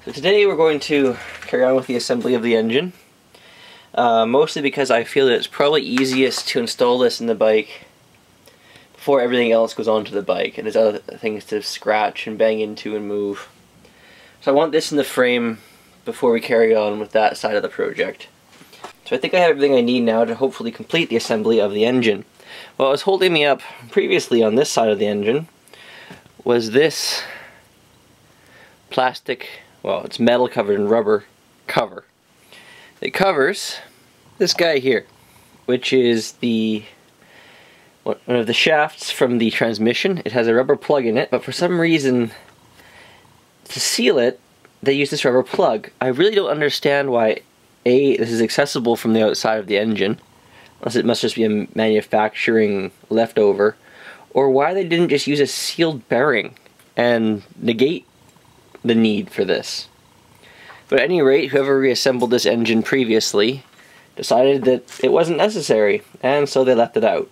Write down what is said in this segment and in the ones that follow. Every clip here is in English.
So today we're going to carry on with the assembly of the engine, mostly because I feel that it's probably easiest to install this in the bike before everything else goes onto the bike, and there's other things to scratch and bang into and move. So I want this in the frame before we carry on with that side of the project. So I think I have everything I need now to hopefully complete the assembly of the engine. What was holding me up previously on this side of the engine was this plastic, well, it's metal covered in rubber cover. It covers this guy here, which is one of the shafts from the transmission. It has a rubber plug in it, but for some reason, to seal it, they use this rubber plug. I really don't understand why this is accessible from the outside of the engine, unless it must just be a manufacturing leftover, or why they didn't just use a sealed bearing and negate the need for this. But at any rate, whoever reassembled this engine previously decided that it wasn't necessary, and so they left it out.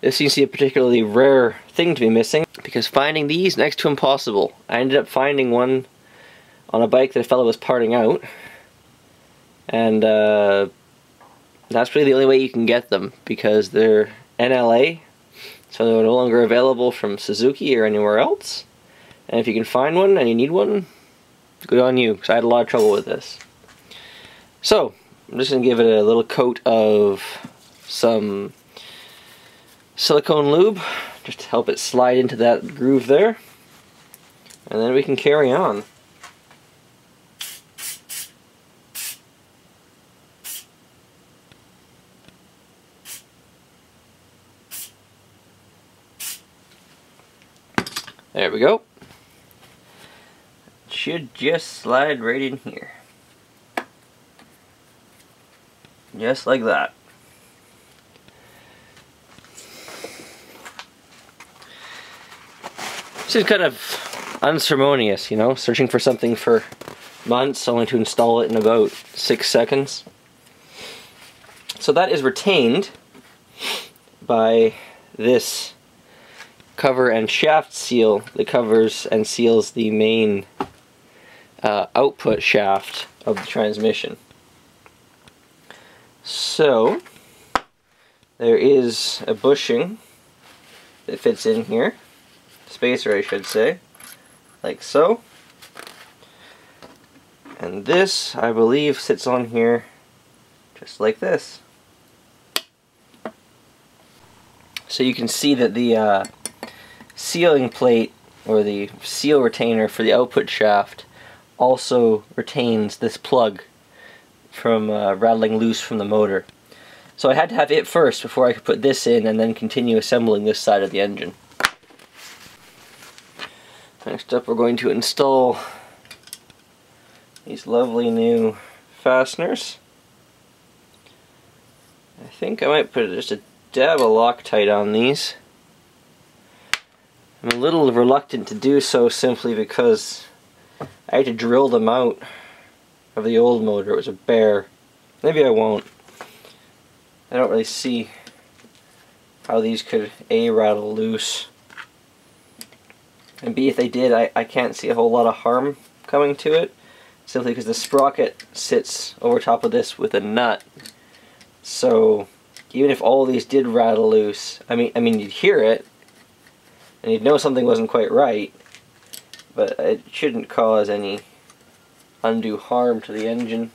This seems to be a particularly rare thing to be missing, because finding these next to impossible. I ended up finding one on a bike that a fellow was parting out, and that's really the only way you can get them, because they're NLA, so they're no longer available from Suzuki or anywhere else. And if you can find one and you need one, good on you, because I had a lot of trouble with this. So, I'm just going to give it a little coat of some silicone lube, just to help it slide into that groove there. And then we can carry on. There we go. Should just slide right in here. Just like that. This is kind of unceremonious, you know, searching for something for months only to install it in about 6 seconds. So that is retained by this cover and shaft seal that covers and seals the main output shaft of the transmission. So there is a bushing that fits in here, spacer I should say, like so, and this I believe sits on here just like this. So you can see that the sealing plate, or the seal retainer for the output shaft, also retains this plug from rattling loose from the motor. So I had to have it first before I could put this in and then continue assembling this side of the engine. Next up, we're going to install these lovely new fasteners. I think I might put just a dab of Loctite on these. I'm a little reluctant to do so simply because I had to drill them out of the old motor. It was a bare. Maybe I won't. I don't really see how these could A, rattle loose, and B, if they did, I can't see a whole lot of harm coming to it, simply because the sprocket sits over top of this with a nut. So even if all these did rattle loose, I mean you'd hear it and you'd know something wasn't quite right, but it shouldn't cause any undue harm to the engine.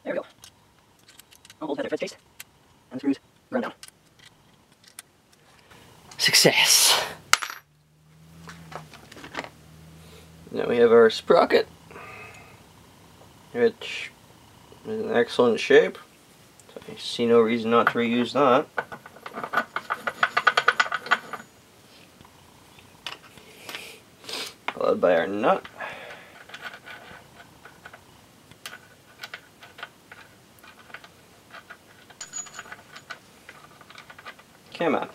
There we go. I'll hold that at case, and the screws ground down. Success! Now we have our sprocket, which is in excellent shape, so I see no reason not to reuse that. Followed by our nut. Come on.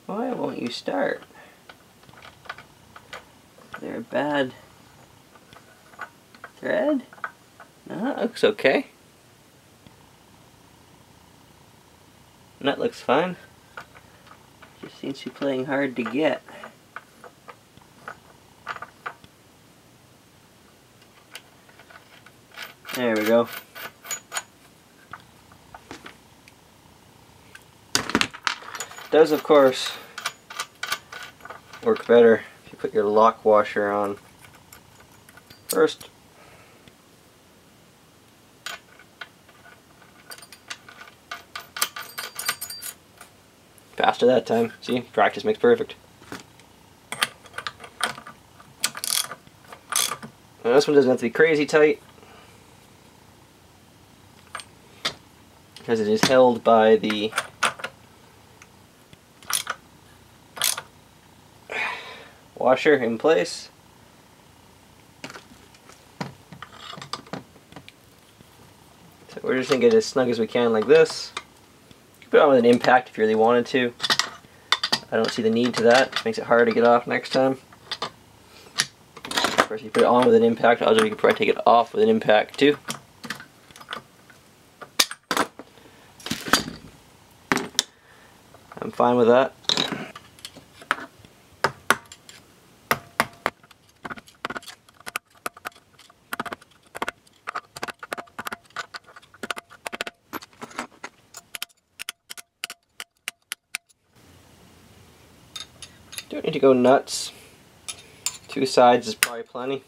Why won't you start? Is there a bad thread? That looks okay. Nut looks fine. Just seems to be playing hard to get. There we go. Does of course work better if you put your lock washer on first. Faster that time. See, practice makes perfect. Now this one doesn't have to be crazy tight, because it is held by the washer in place. So we're just going to get it as snug as we can like this. Put it on with an impact if you really wanted to. I don't see the need to that. It makes it hard to get off next time. Of course, if you put it on with an impact, also you can probably take it off with an impact too. I'm fine with that. Don't need to go nuts. 2 sides is probably plenty.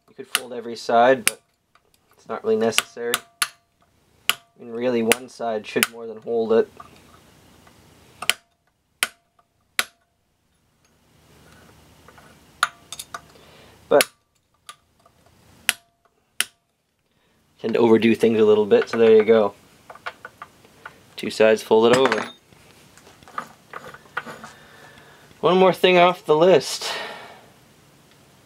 You could fold every side, but it's not really necessary. I mean, really, 1 side should more than hold it. But tend to overdo things a little bit, so there you go. 2 sides folded over. One more thing off the list.